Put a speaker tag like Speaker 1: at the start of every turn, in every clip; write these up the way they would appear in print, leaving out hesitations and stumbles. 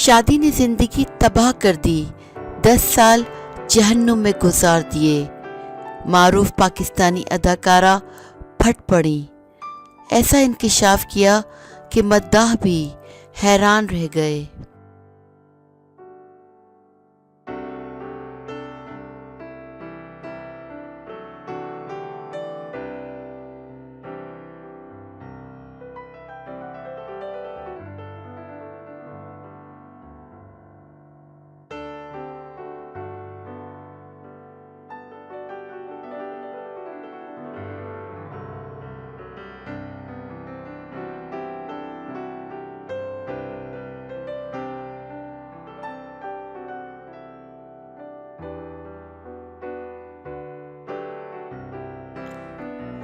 Speaker 1: शादी ने जिंदगी तबाह कर दी, 10 साल जहन्नुम में गुजार दिए। मारूफ पाकिस्तानी अदाकारा फट पड़ी। ऐसा इंकिशाफ किया कि मद्दाह भी हैरान रह गए।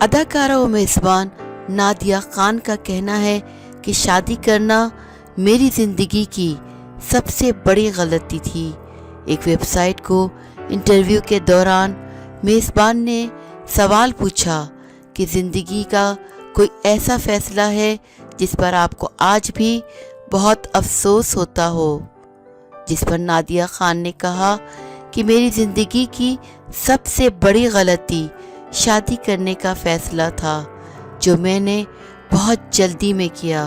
Speaker 1: अदाकारा व मेज़बान नादिया खान का कहना है कि शादी करना मेरी ज़िंदगी की सबसे बड़ी गलती थी। एक वेबसाइट को इंटरव्यू के दौरान मेज़बान ने सवाल पूछा कि ज़िंदगी का कोई ऐसा फ़ैसला है जिस पर आपको आज भी बहुत अफसोस होता हो, जिस पर नादिया खान ने कहा कि मेरी ज़िंदगी की सबसे बड़ी गलती शादी करने का फ़ैसला था, जो मैंने बहुत जल्दी में किया।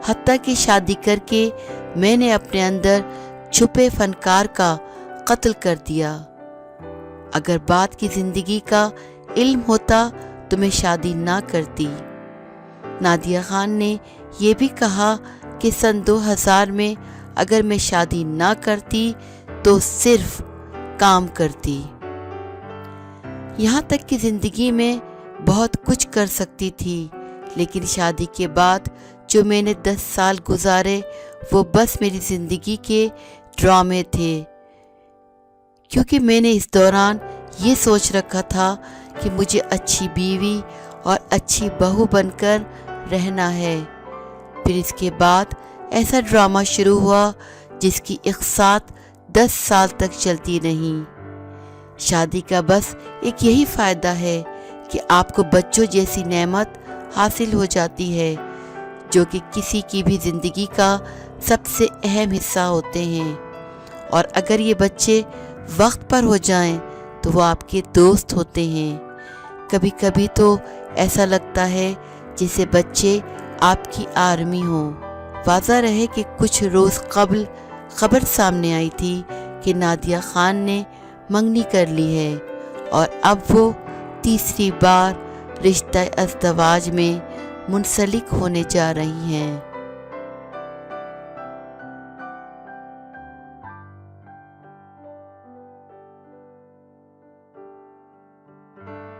Speaker 1: हत्ता कि शादी करके मैंने अपने अंदर छुपे फनकार का कत्ल कर दिया। अगर बाद की ज़िंदगी का इल्म होता तो मैं शादी ना करती। नादिया खान ने ये भी कहा कि सन 2000 में अगर मैं शादी ना करती तो सिर्फ काम करती। यहाँ तक कि ज़िंदगी में बहुत कुछ कर सकती थी, लेकिन शादी के बाद जो मैंने 10 साल गुजारे वो बस मेरी ज़िंदगी के ड्रामे थे, क्योंकि मैंने इस दौरान ये सोच रखा था कि मुझे अच्छी बीवी और अच्छी बहू बनकर रहना है। फिर इसके बाद ऐसा ड्रामा शुरू हुआ जिसकी इक़सात 10 साल तक चलती नहीं। शादी का बस एक यही फ़ायदा है कि आपको बच्चों जैसी नेमत हासिल हो जाती है, जो कि किसी की भी ज़िंदगी का सबसे अहम हिस्सा होते हैं। और अगर ये बच्चे वक्त पर हो जाएं तो वो आपके दोस्त होते हैं। कभी कभी तो ऐसा लगता है जैसे बच्चे आपकी आर्मी हो। वाज़ा रहे कि कुछ रोज़ कबल खबर सामने आई थी कि नादिया खान ने मंगनी कर ली है और अब वो तीसरी बार रिश्ता अज़दवाज में मुंसलिक होने जा रही हैं।